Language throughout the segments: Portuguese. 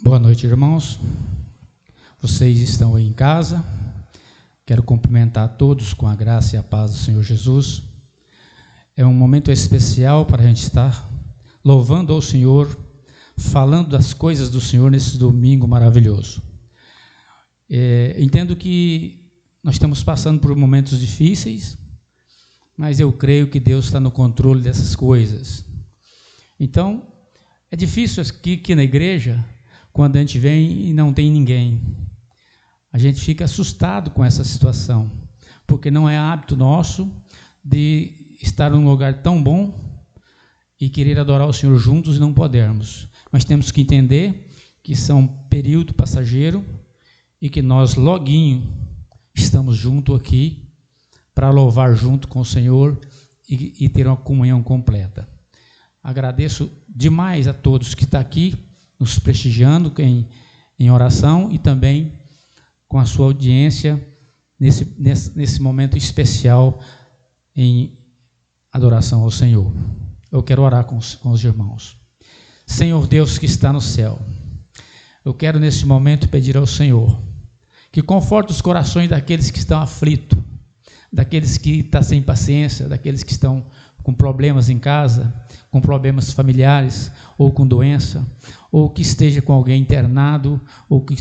Boa noite, irmãos. Vocês estão aí em casa. Quero cumprimentar a todos com a graça e a paz do Senhor Jesus. É um momento especial para a gente estar louvando ao Senhor, falando das coisas do Senhor nesse domingo maravilhoso. Entendo que nós estamos passando por momentos difíceis, mas eu creio que Deus está no controle dessas coisas. Então, é difícil aqui na igreja, quando a gente vem e não tem ninguém. A gente fica assustado com essa situação, porque não é hábito nosso de estar num lugar tão bom e querer adorar o Senhor juntos e não podermos. Mas temos que entender que são período passageiro e que nós loguinho estamos junto aqui para louvar junto com o Senhor e ter uma comunhão completa. Agradeço demais a todos que estão aqui nos prestigiando em oração e também com a sua audiência nesse momento especial em adoração ao Senhor. Eu quero orar com os irmãos. Senhor Deus que está no céu, eu quero nesse momento pedir ao Senhor que conforte os corações daqueles que estão aflitos, daqueles que estão sem paciência, daqueles que estão com problemas em casa, com problemas familiares, ou com doença, ou que esteja com alguém internado, ou que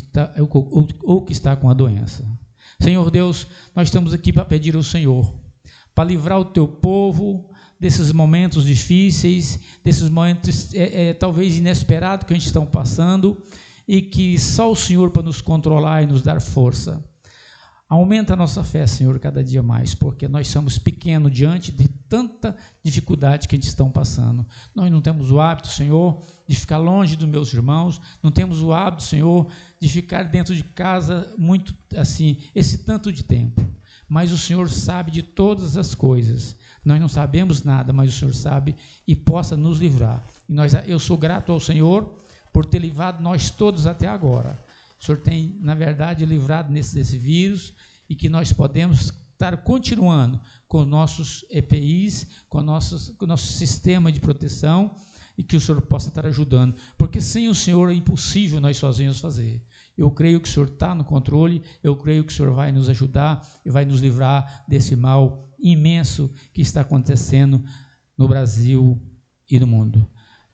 está com a doença. Senhor Deus, nós estamos aqui para pedir ao Senhor, para livrar o teu povo desses momentos difíceis, desses momentos talvez inesperados que a gente está passando, e que só o Senhor para nos controlar e nos dar força. Aumenta a nossa fé, Senhor, cada dia mais, porque nós somos pequenos diante de tanta dificuldade que a gente está passando. Nós não temos o hábito, Senhor, de ficar longe dos meus irmãos, não temos o hábito, Senhor, de ficar dentro de casa muito assim, esse tanto de tempo. Mas o Senhor sabe de todas as coisas. Nós não sabemos nada, mas o Senhor sabe e possa nos livrar. Eu sou grato ao Senhor por ter livrado nós todos até agora. O Senhor tem, na verdade, livrado desse vírus e que nós podemos estar continuando com nossos EPIs, com o nosso sistema de proteção e que o Senhor possa estar ajudando, porque sem o Senhor é impossível nós sozinhos fazer. Eu creio que o Senhor está no controle, eu creio que o Senhor vai nos ajudar e vai nos livrar desse mal imenso que está acontecendo no Brasil e no mundo.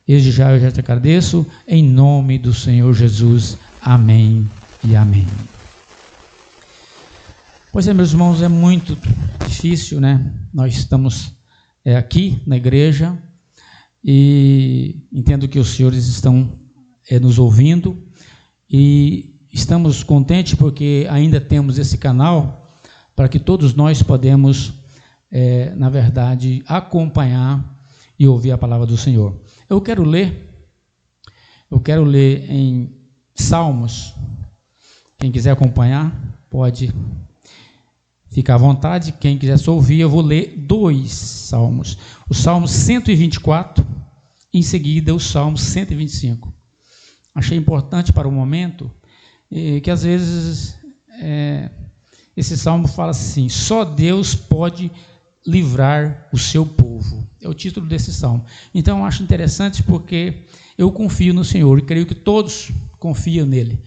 Eu já te agradeço, em nome do Senhor Jesus. Amém e amém. Pois é, meus irmãos, é muito difícil, né? Nós estamos aqui na igreja e entendo que os senhores estão nos ouvindo e estamos contentes porque ainda temos esse canal para que todos nós podemos, na verdade, acompanhar e ouvir a palavra do Senhor. Eu quero ler em Salmos. Quem quiser acompanhar, pode ficar à vontade. Quem quiser só ouvir, eu vou ler 2 salmos. O Salmo 124, em seguida o Salmo 125. Achei importante para o momento, que às vezes esse salmo fala assim: só Deus pode livrar o seu povo. É o título desse salmo. Então eu acho interessante porque eu confio no Senhor e creio que todos confiam nele.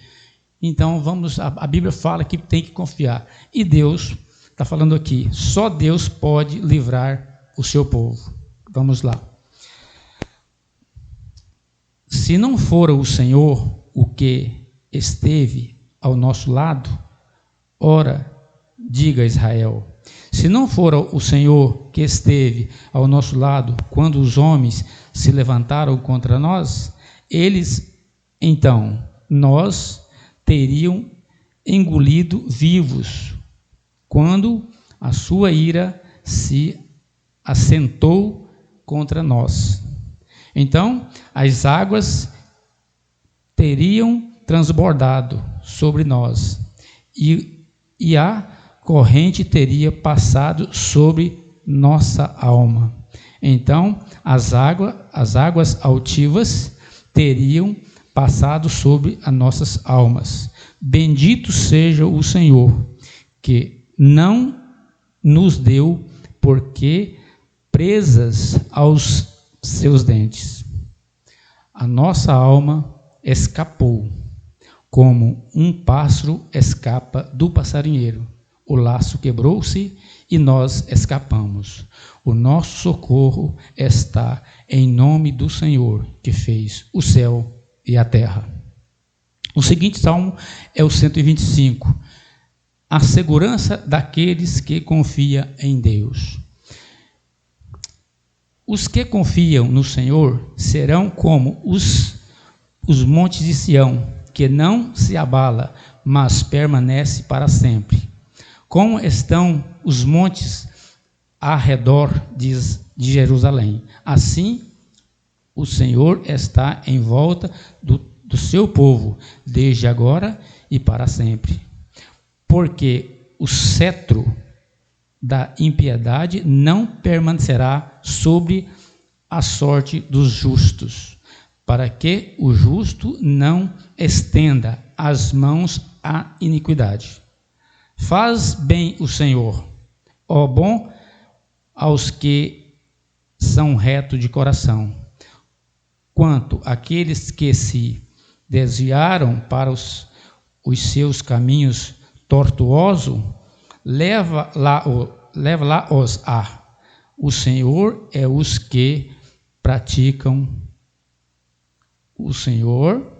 Então a Bíblia fala que tem que confiar. E Deus está falando aqui, só Deus pode livrar o seu povo. Vamos lá. Se não for o Senhor o que esteve ao nosso lado, ora, diga Israel, se não for o Senhor que esteve ao nosso lado quando os homens se levantaram contra nós, nós teriam engolido vivos, quando a sua ira se assentou contra nós. Então, as águas teriam transbordado sobre nós, e a corrente teria passado sobre nossa alma. Então, as águas altivas teriam passado sobre as nossas almas. Bendito seja o Senhor, que não nos deu porque presas aos seus dentes. A nossa alma escapou como um pássaro escapa do passarinheiro. O laço quebrou-se e nós escapamos. O nosso socorro está em nome do Senhor, que fez o céu e a terra. O seguinte salmo é o 125. A segurança daqueles que confiam em Deus. Os que confiam no Senhor serão como os montes de Sião, que não se abala, mas permanece para sempre. Como estão os montes ao redor de Jerusalém, assim o Senhor está em volta do seu povo, desde agora e para sempre. Porque o cetro da impiedade não permanecerá sobre a sorte dos justos, para que o justo não estenda as mãos à iniquidade. Faz bem o Senhor, ó bom, aos que são retos de coração. Quanto àqueles que se desviaram para os seus caminhos tortuosos, leva-lá-os a. O Senhor é os que praticam. O Senhor,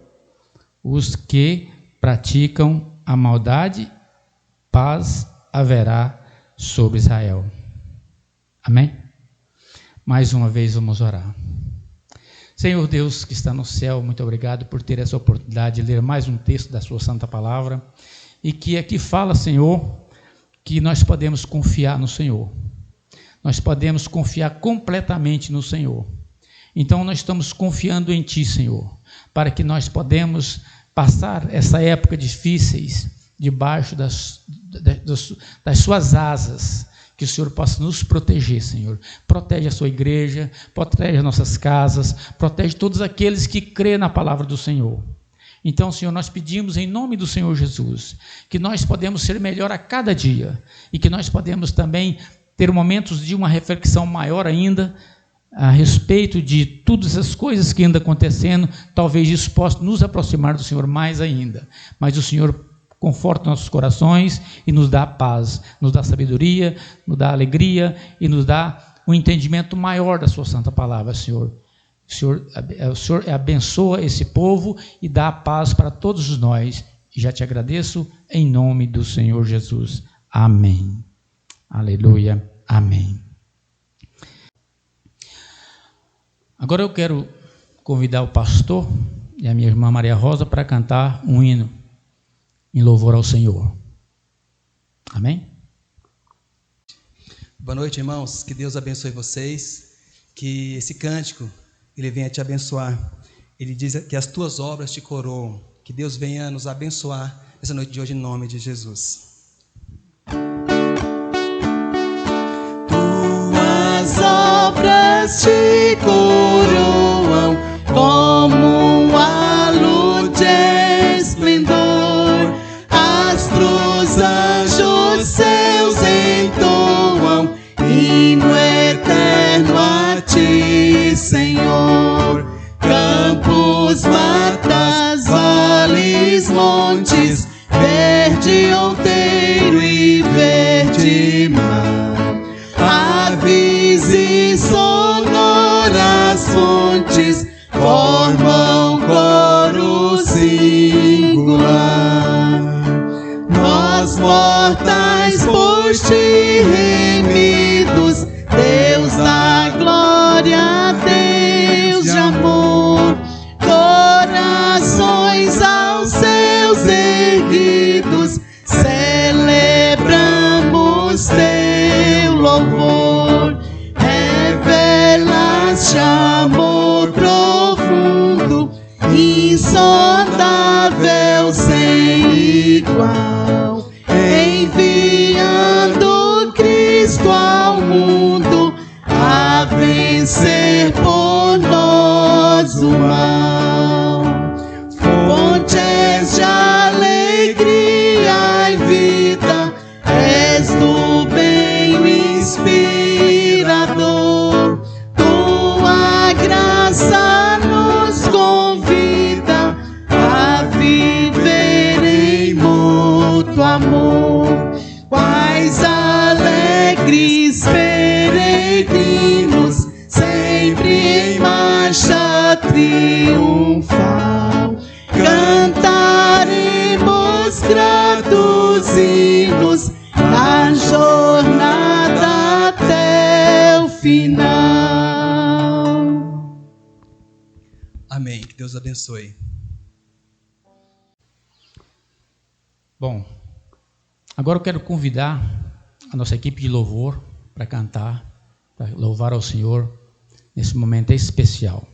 os que praticam a maldade, paz haverá sobre Israel. Amém? Mais uma vez vamos orar. Senhor Deus que está no céu, muito obrigado por ter essa oportunidade de ler mais um texto da sua santa palavra, e que aqui fala, Senhor, que nós podemos confiar no Senhor. Nós podemos confiar completamente no Senhor. Então nós estamos confiando em Ti, Senhor, para que nós podemos passar essa época difíceis debaixo das suas asas, que o Senhor possa nos proteger, Senhor. Protege a sua igreja, protege as nossas casas, protege todos aqueles que crêem na palavra do Senhor. Então, Senhor, nós pedimos em nome do Senhor Jesus, que nós podemos ser melhor a cada dia, e que nós podemos também ter momentos de uma reflexão maior ainda, a respeito de todas as coisas que andam acontecendo. Talvez isso possa nos aproximar do Senhor mais ainda, mas o Senhor conforta nossos corações e nos dá paz, nos dá sabedoria, nos dá alegria e nos dá um entendimento maior da sua santa palavra, Senhor. O Senhor abençoa esse povo e dá paz para todos nós. E já te agradeço em nome do Senhor Jesus. Amém. Aleluia. Amém. Agora eu quero convidar o pastor e a minha irmã Maria Rosa para cantar um hino em louvor ao Senhor. Amém? Boa noite, irmãos. Que Deus abençoe vocês. Que esse cântico, ele venha te abençoar. Ele diz que as tuas obras te coroam. Que Deus venha nos abençoar essa noite de hoje, em nome de Jesus. Tuas obras te coroam como a luz de esplendor. Astros, anjos, seus entoam hino eterno a ti, Senhor. Campos, matas, vales, montes, verde outeiro e verde mar, aves e sonoras fontes formam coro singular. Nós mortais por ti remidos, Deus da glória, Deus de amor, corações aos seus erguidos, celebramos teu louvor. Revelaste amor profundo, insondável, sem igual, enviando Cristo ao mundo a vencer por nós o mal. Fontes de alegria e vida, és do bem o inspirador. Tua graça nos convida a viver conduzir-nos na jornada até o final. Amém. Que Deus abençoe. Bom, agora eu quero convidar a nossa equipe de louvor para cantar, para louvar ao Senhor nesse momento especial.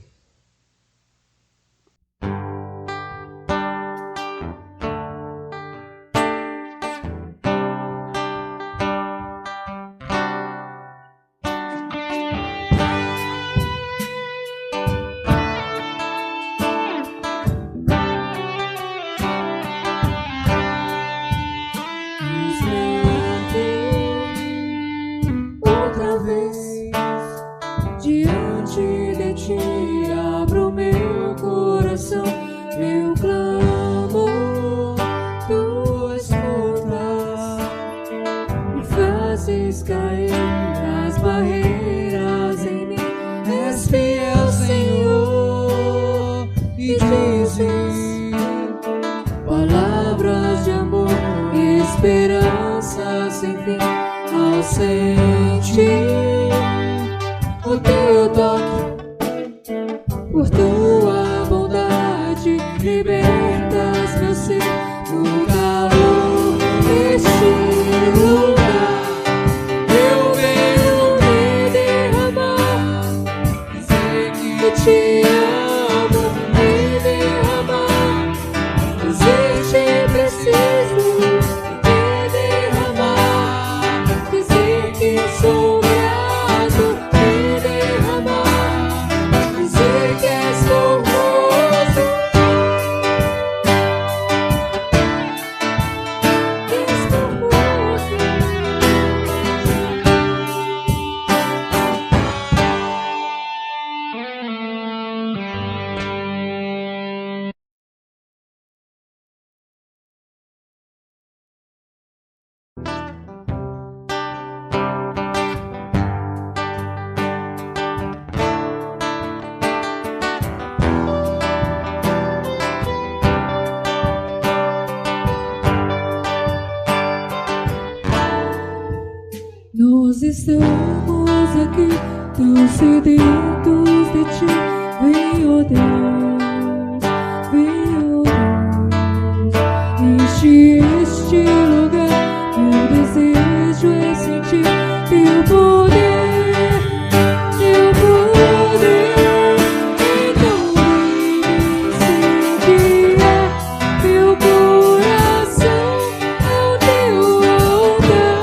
Nós estamos aqui, tão sedentos de ti. Vem, ó Deus, enche este lugar. Meu desejo é sentir teu poder, teu poder. Então vem incendiar meu coração ao teu altar.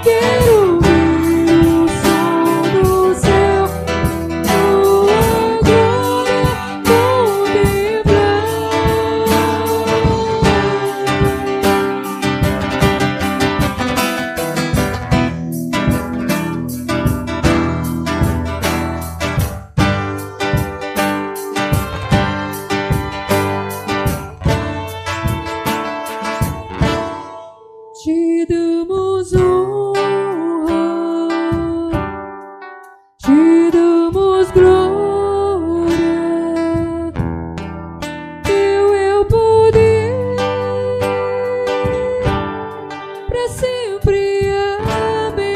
Quero ouvir o som do céu, tua glória contemplar. Te damos honra, te damos glória, teu é o poder para sempre. Amém.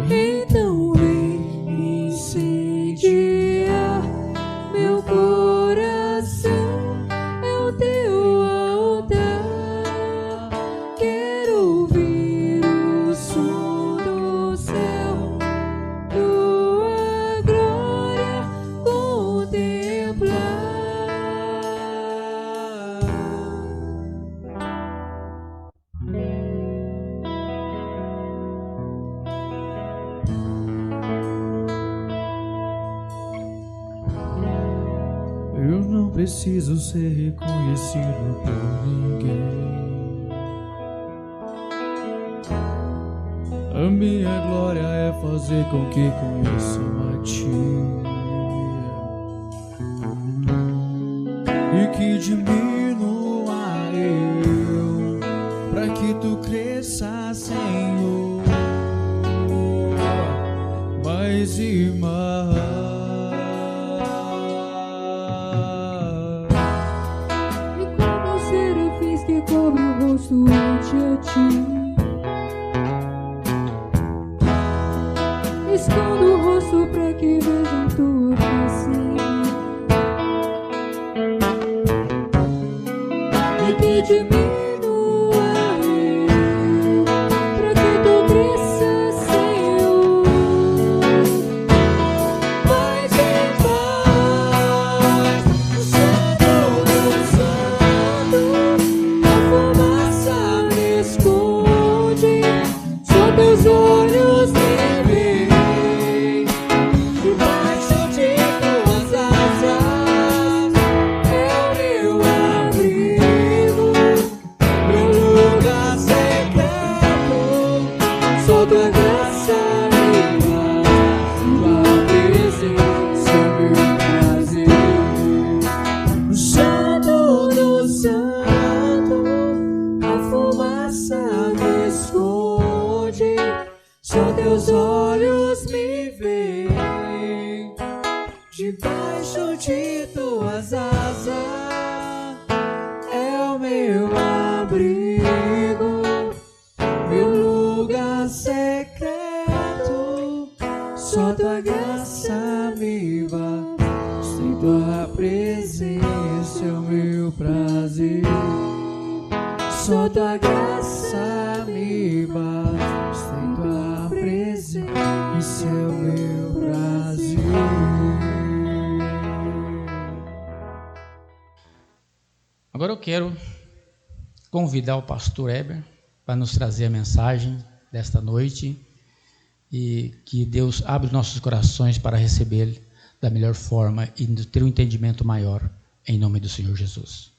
Então vem incendiar meu coração, é o teu altar. Quero ouvir o som do céu, tua glória contemplar. Eu não preciso ser reconhecido por ninguém. A minha glória é fazer com que conheçam a ti e que diminua eu, para que tu cresça, Senhor, mais e mais. ti. Escondo o rosto pra que vejam tua face e que diminua eu, pra que tu cresças, Senhor. Mas em paz, o Santo do Santo, a fumaça me esconde, só teus olhos me veem. Só teus olhos me veem, debaixo de tuas asas é o meu abrigo, meu lugar secreto. Só tua graça me basta, sem tua presença é o meu prazer. Só tua graça me basta, em tua presença é o meu prazer. Agora eu quero convidar o pastor Heber para nos trazer a mensagem desta noite e que Deus abra os nossos corações para receber da melhor forma e ter um entendimento maior, em nome do Senhor Jesus.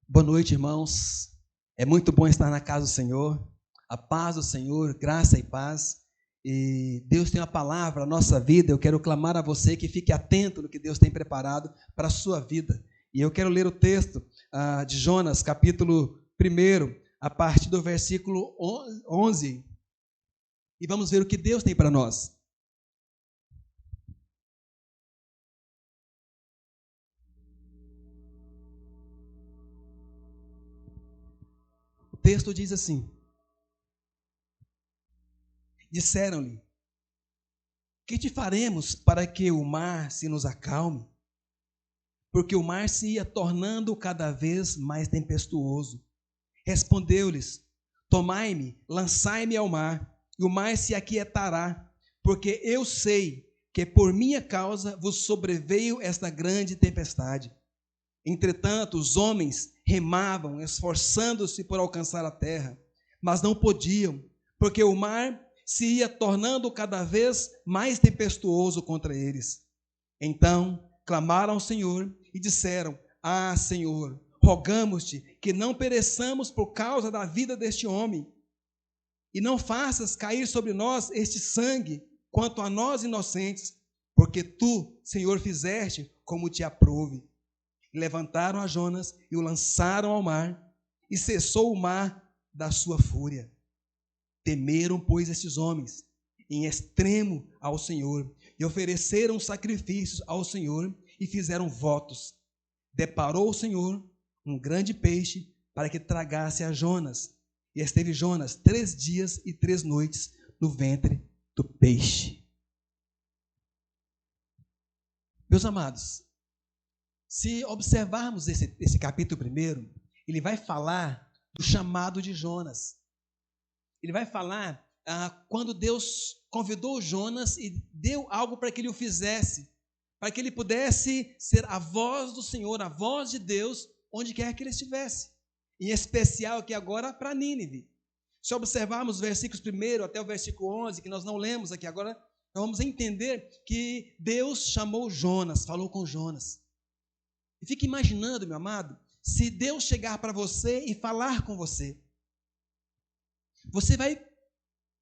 Boa noite, irmãos. É muito bom estar na casa do Senhor. A paz do Senhor, graça e paz. E Deus tem uma palavra na nossa vida. Eu quero clamar a você que fique atento no que Deus tem preparado para a sua vida. E eu quero ler o texto de Jonas, capítulo 1, a partir do versículo 11. E vamos ver o que Deus tem para nós. O texto diz assim: disseram-lhe: que te faremos para que o mar se nos acalme? Porque o mar se ia tornando cada vez mais tempestuoso. Respondeu-lhes: tomai-me, lançai-me ao mar, e o mar se aquietará, porque eu sei que por minha causa vos sobreveio esta grande tempestade. Entretanto, os homens remavam, esforçando-se por alcançar a terra, mas não podiam, porque o mar se ia tornando cada vez mais tempestuoso contra eles. Então clamaram ao Senhor e disseram: ah, Senhor, rogamos-te que não pereçamos por causa da vida deste homem, e não faças cair sobre nós este sangue, quanto a nós inocentes, porque tu, Senhor, fizeste como te aprouve. Levantaram a Jonas e o lançaram ao mar, e cessou o mar da sua fúria. Temeram, pois, estes homens em extremo ao Senhor, e ofereceram sacrifícios ao Senhor, e fizeram votos. Deparou o Senhor um grande peixe para que tragasse a Jonas, e esteve Jonas 3 dias e 3 noites no ventre do peixe. Meus amados, se observarmos esse capítulo 1, ele vai falar do chamado de Jonas. Ele vai falar quando Deus convidou Jonas e deu algo para que ele o fizesse, para que ele pudesse ser a voz do Senhor, a voz de Deus, onde quer que ele estivesse. Em especial aqui agora para Nínive. Se observarmos os versículos 1 até o versículo 11, que nós não lemos aqui agora, nós vamos entender que Deus chamou Jonas, falou com Jonas. E fique imaginando, meu amado, se Deus chegar para você e falar com você, você vai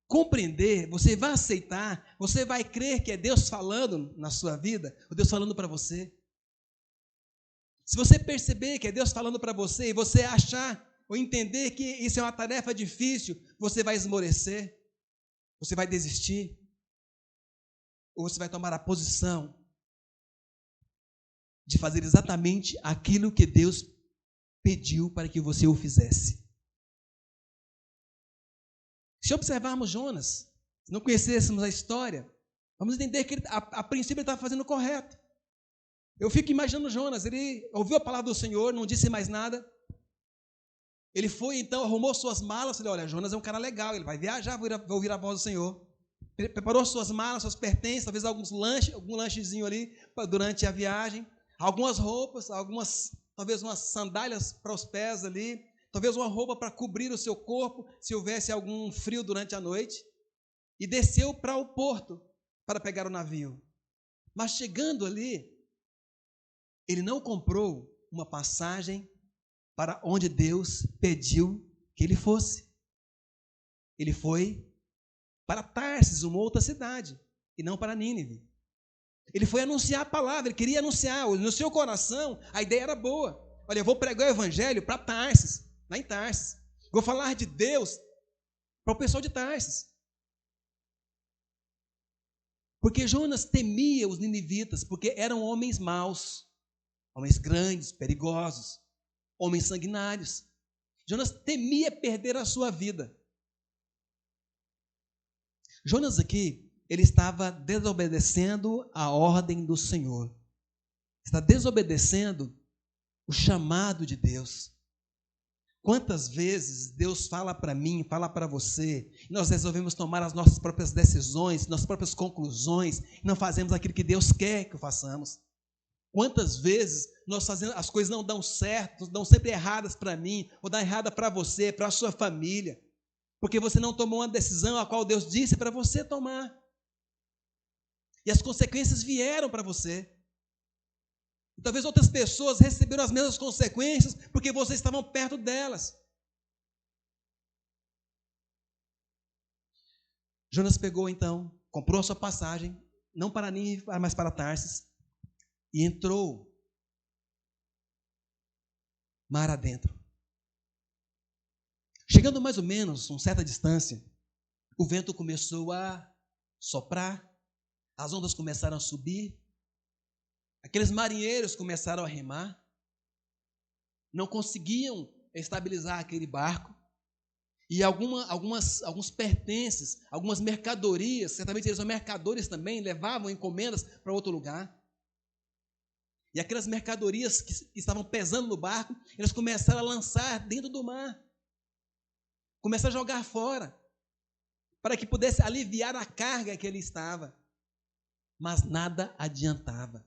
compreender, você vai aceitar, você vai crer que é Deus falando na sua vida, ou Deus falando para você. Se você perceber que é Deus falando para você, e você achar ou entender que isso é uma tarefa difícil, você vai esmorecer, você vai desistir, ou você vai tomar a posição de fazer exatamente aquilo que Deus pediu para que você o fizesse. Se observarmos Jonas, se não conhecêssemos a história, vamos entender que a princípio ele estava fazendo o correto. Eu fico imaginando Jonas, ele ouviu a palavra do Senhor, não disse mais nada. Ele foi então, arrumou suas malas, falei, olha, Jonas é um cara legal, ele vai viajar, vai ouvir a voz do Senhor. Preparou suas malas, suas pertences, talvez algum lanchezinho ali durante a viagem, algumas roupas, talvez umas sandálias para os pés ali, talvez uma roupa para cobrir o seu corpo, se houvesse algum frio durante a noite, e desceu para o porto para pegar o navio. Mas chegando ali, ele não comprou uma passagem para onde Deus pediu que ele fosse. Ele foi para Tarsis, uma outra cidade, e não para Nínive. Ele foi anunciar a palavra, ele queria anunciar, no seu coração, a ideia era boa. Olha, eu vou pregar o evangelho para Tarsis, lá em Tarsis. Vou falar de Deus para o pessoal de Tarsis. Porque Jonas temia os ninivitas, porque eram homens maus, homens grandes, perigosos, homens sanguinários. Jonas temia perder a sua vida. Jonas aqui, ele estava desobedecendo a ordem do Senhor. Está desobedecendo o chamado de Deus. Quantas vezes Deus fala para mim, fala para você, e nós resolvemos tomar as nossas próprias decisões, nossas próprias conclusões, e não fazemos aquilo que Deus quer que façamos. Quantas vezes nós fazemos, as coisas não dão certo, dão sempre erradas para mim, ou dão errada para você, para a sua família, porque você não tomou uma decisão a qual Deus disse para você tomar. E as consequências vieram para você. E talvez outras pessoas receberam as mesmas consequências porque vocês estavam perto delas. Jonas pegou então, comprou a sua passagem, não para Nínive, mas para Tarsis, e entrou mar adentro. Chegando mais ou menos a uma certa distância, o vento começou a soprar, as ondas começaram a subir, aqueles marinheiros começaram a remar, não conseguiam estabilizar aquele barco, e alguns pertences, algumas mercadorias, certamente eles são mercadores também, levavam encomendas para outro lugar. E aquelas mercadorias que estavam pesando no barco, eles começaram a lançar dentro do mar, começaram a jogar fora, para que pudesse aliviar a carga que ele estava. Mas nada adiantava.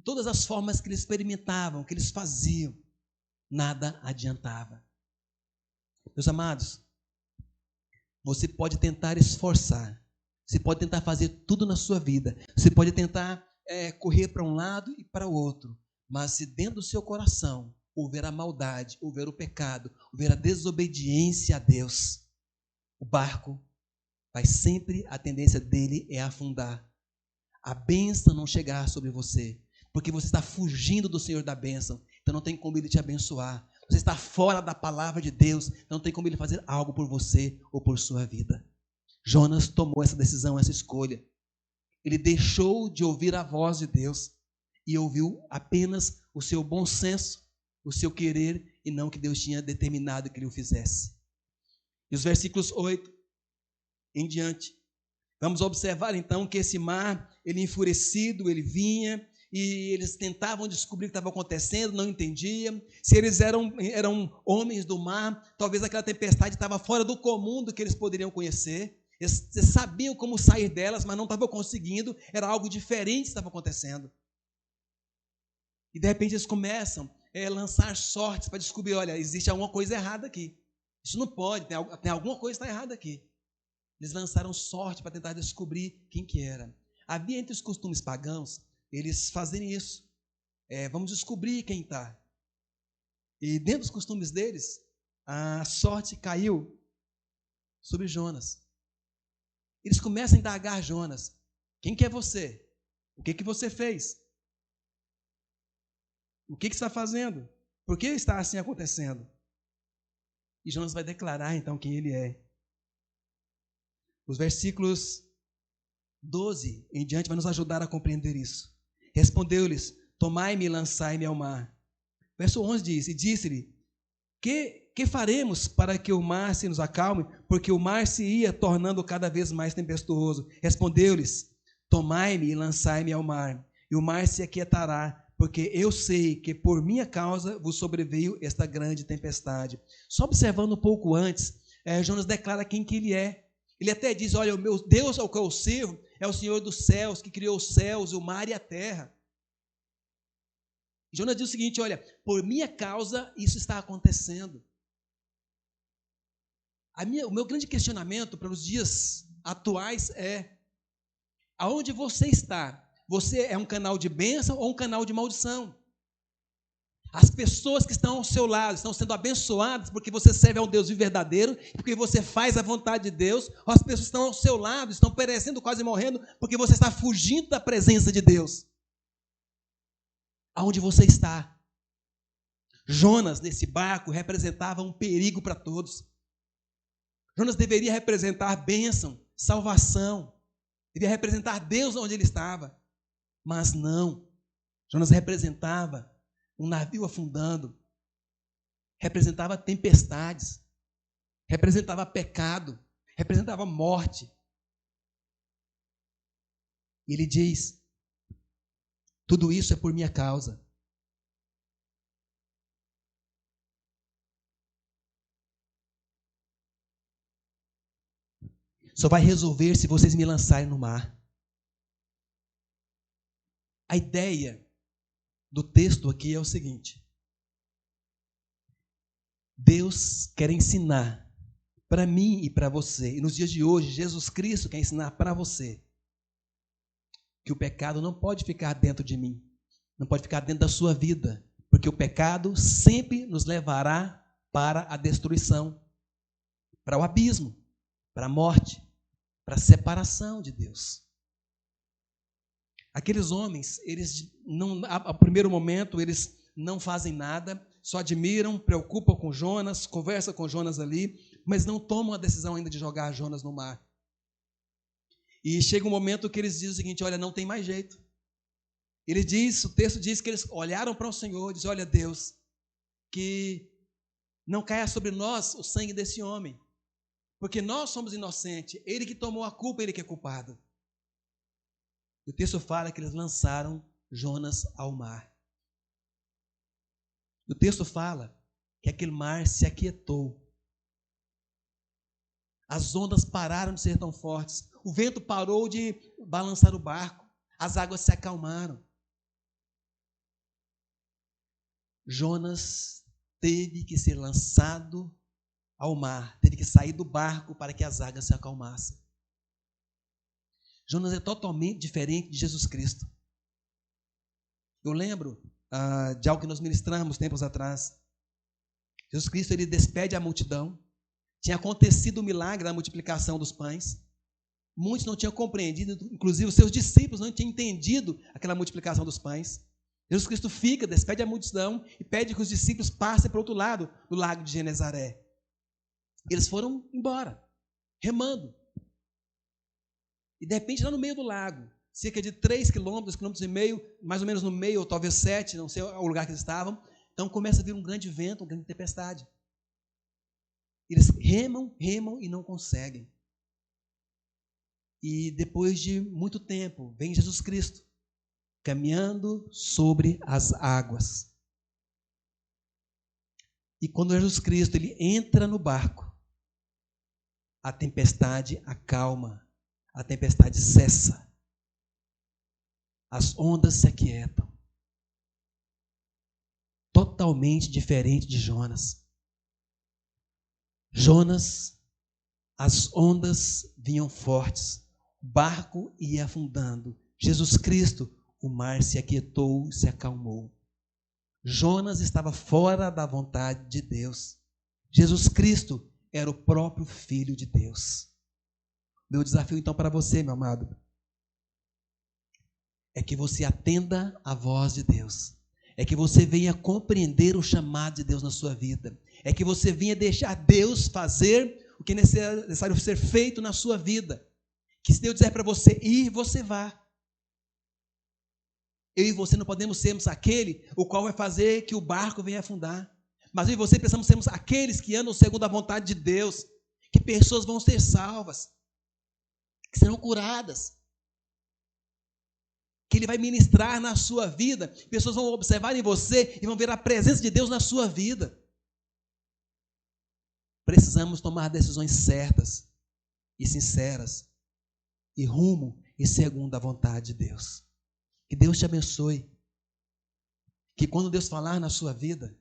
Todas as formas que eles experimentavam, que eles faziam, nada adiantava. Meus amados, você pode tentar esforçar, você pode tentar fazer tudo na sua vida, você pode tentar correr para um lado e para o outro, mas se dentro do seu coração houver a maldade, houver o pecado, houver a desobediência a Deus, o barco vai sempre, a tendência dele é afundar. A bênção não chegar sobre você, porque você está fugindo do Senhor da bênção, então não tem como Ele te abençoar. Você está fora da palavra de Deus, então não tem como Ele fazer algo por você ou por sua vida. Jonas tomou essa decisão, essa escolha. Ele deixou de ouvir a voz de Deus e ouviu apenas o seu bom senso, o seu querer, e não o que Deus tinha determinado que ele o fizesse. E os versículos 8 em diante, vamos observar então que esse mar, ele enfurecido, ele vinha, e eles tentavam descobrir o que estava acontecendo, não entendiam. Se eles eram homens do mar, talvez aquela tempestade estava fora do comum do que eles poderiam conhecer. Eles sabiam como sair delas, mas não estavam conseguindo, era algo diferente que estava acontecendo. E de repente eles começam a lançar sortes para descobrir, olha, existe alguma coisa errada aqui. Isso não pode, tem alguma coisa que está errada aqui. Eles lançaram sorte para tentar descobrir quem que era. Havia entre os costumes pagãos, eles fazerem isso. Vamos descobrir quem está. E dentro dos costumes deles, a sorte caiu sobre Jonas. Eles começam a indagar Jonas. Quem que é você? O que que você fez? O que que está fazendo? Por que está assim acontecendo? E Jonas vai declarar então quem ele é. Os versículos 12 em diante vai nos ajudar a compreender isso. Respondeu-lhes: tomai-me e lançai-me ao mar. Verso 11 diz: e disse-lhe: que que faremos para que o mar se nos acalme? Porque o mar se ia tornando cada vez mais tempestuoso. Respondeu-lhes: tomai-me e lançai-me ao mar, e o mar se aquietará, porque eu sei que por minha causa vos sobreveio esta grande tempestade. Só observando um pouco antes, Jonas declara quem que ele é. Ele até diz: olha, o meu Deus ao qual eu sirvo é o Senhor dos céus, que criou os céus, o mar e a terra. Jonas diz o seguinte: olha, por minha causa isso está acontecendo. O meu grande questionamento para os dias atuais é: aonde você está? Você é um canal de bênção ou um canal de maldição? As pessoas que estão ao seu lado estão sendo abençoadas porque você serve a um Deus verdadeiro, porque você faz a vontade de Deus, ou as pessoas que estão ao seu lado estão perecendo, quase morrendo, porque você está fugindo da presença de Deus? Aonde você está? Jonas, nesse barco, representava um perigo para todos. Jonas deveria representar bênção, salvação, deveria representar Deus onde ele estava, mas não. Jonas representava um navio afundando, representava tempestades, representava pecado, representava morte. E ele diz: tudo isso é por minha causa. Só vai resolver se vocês me lançarem no mar. A ideia do texto aqui é o seguinte: Deus quer ensinar para mim e para você, e nos dias de hoje, Jesus Cristo quer ensinar para você que o pecado não pode ficar dentro de mim, não pode ficar dentro da sua vida, porque o pecado sempre nos levará para a destruição, para o abismo, para a morte, para a separação de Deus. Aqueles homens, eles não, ao primeiro momento, eles não fazem nada, só admiram, preocupam com Jonas, conversam com Jonas ali, mas não tomam a decisão ainda de jogar Jonas no mar. E chega um momento que eles dizem o seguinte: olha, não tem mais jeito. O texto diz que eles olharam para o Senhor e dizem: olha, Deus, que não caia sobre nós o sangue desse homem, porque nós somos inocentes, ele que tomou a culpa, ele que é culpado. O texto fala que eles lançaram Jonas ao mar. O texto fala que aquele mar se aquietou. As ondas pararam de ser tão fortes. O vento parou de balançar o barco. As águas se acalmaram. Jonas teve que ser lançado ao mar. Teve que sair do barco para que as águas se acalmassem. Jonas é totalmente diferente de Jesus Cristo. Eu lembro de algo que nós ministramos tempos atrás. Jesus Cristo, ele despede a multidão. Tinha acontecido o milagre da multiplicação dos pães. Muitos não tinham compreendido, inclusive os seus discípulos não tinham entendido aquela multiplicação dos pães. Jesus Cristo fica, despede a multidão e pede que os discípulos passem para o outro lado do lago de Genezaré. Eles foram embora, remando. E de repente, lá no meio do lago, cerca de 3 quilômetros, 2,5 quilômetros, mais ou menos no meio, ou talvez 7, não sei o lugar que eles estavam, então começa a vir um grande vento, uma grande tempestade. Eles remam e não conseguem. E depois de muito tempo, vem Jesus Cristo, caminhando sobre as águas. E quando Jesus Cristo ele entra no barco, a tempestade acalma. A tempestade cessa. As ondas se aquietam. Totalmente diferente de Jonas. Jonas, as ondas vinham fortes. O barco ia afundando. Jesus Cristo, o mar se aquietou, se acalmou. Jonas estava fora da vontade de Deus. Jesus Cristo era o próprio Filho de Deus. Meu desafio, então, para você, meu amado, é que você atenda à voz de Deus. É que você venha compreender o chamado de Deus na sua vida. É que você venha deixar Deus fazer o que é necessário ser feito na sua vida. Que se Deus disser para você ir, você vá. Eu e você não podemos sermos aquele o qual vai fazer que o barco venha afundar. Mas eu e você precisamos sermos aqueles que andam segundo a vontade de Deus, que pessoas vão ser salvas, que serão curadas, que Ele vai ministrar na sua vida, pessoas vão observar em você e vão ver a presença de Deus na sua vida. Precisamos tomar decisões certas e sinceras e rumo e segundo a vontade de Deus. Que Deus te abençoe. Que quando Deus falar na sua vida,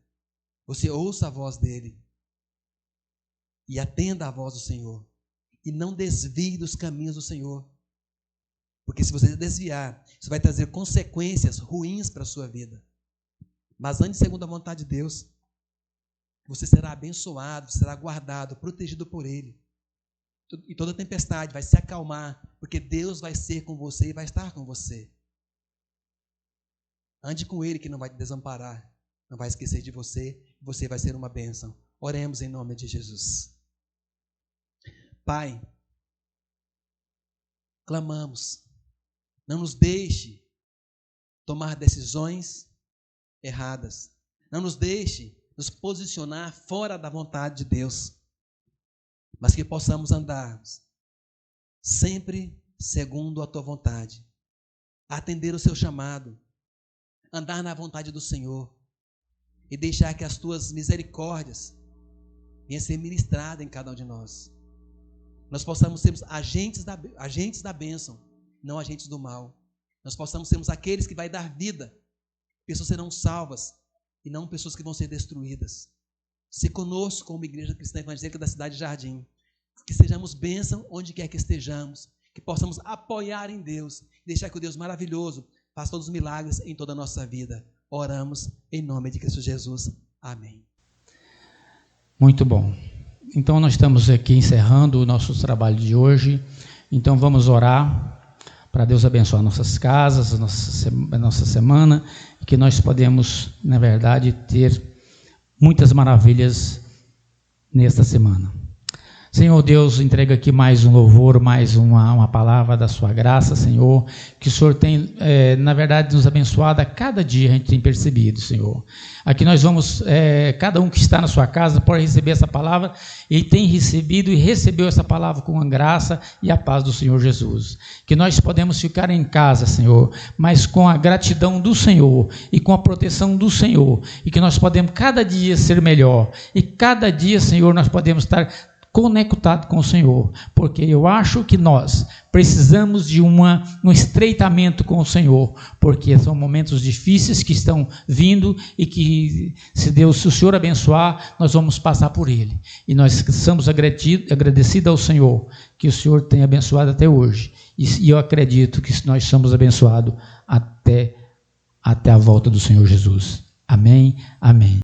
você ouça a voz dEle e atenda à voz do Senhor. E não desvie dos caminhos do Senhor. Porque se você desviar, isso vai trazer consequências ruins para a sua vida. Mas ande segundo a vontade de Deus. Você será abençoado, será guardado, protegido por Ele. E toda tempestade vai se acalmar, porque Deus vai ser com você e vai estar com você. Ande com Ele, que não vai te desamparar, não vai esquecer de você, e você vai ser uma bênção. Oremos em nome de Jesus. Pai, clamamos, não nos deixe tomar decisões erradas, não nos deixe nos posicionar fora da vontade de Deus, mas que possamos andar sempre segundo a Tua vontade, atender o Seu chamado, andar na vontade do Senhor e deixar que as Tuas misericórdias venham ser ministradas em cada um de nós. Nós possamos sermos agentes da bênção, não agentes do mal. Nós possamos sermos aqueles que vai dar vida. Pessoas serão salvas e não pessoas que vão ser destruídas. Se conosco como igreja cristã evangélica da cidade de Jardim, que sejamos bênção onde quer que estejamos, que possamos apoiar em Deus, deixar que o Deus maravilhoso faça todos os milagres em toda a nossa vida. Oramos em nome de Cristo Jesus. Amém. Muito bom. Então nós estamos aqui encerrando o nosso trabalho de hoje. Então vamos orar para Deus abençoar nossas casas, a nossa semana, e que nós podemos, na verdade, ter muitas maravilhas nesta semana. Senhor Deus, entrega aqui mais um louvor, mais uma palavra da sua graça, Senhor, que o Senhor tem, na verdade, nos abençoado a cada dia, a gente tem percebido, Senhor. Aqui nós vamos, cada um que está na sua casa pode receber essa palavra, e tem recebido e recebeu essa palavra com a graça e a paz do Senhor Jesus. Que nós podemos ficar em casa, Senhor, mas com a gratidão do Senhor e com a proteção do Senhor, e que nós podemos cada dia ser melhor, e cada dia, Senhor, nós podemos estar conectado com o Senhor, porque eu acho que nós precisamos de um estreitamento com o Senhor, porque são momentos difíceis que estão vindo e que, se o Senhor abençoar, nós vamos passar por ele, e nós estamos agradecidos ao Senhor, que o Senhor tem abençoado até hoje, e eu acredito que nós somos abençoados até a volta do Senhor Jesus. Amém, amém.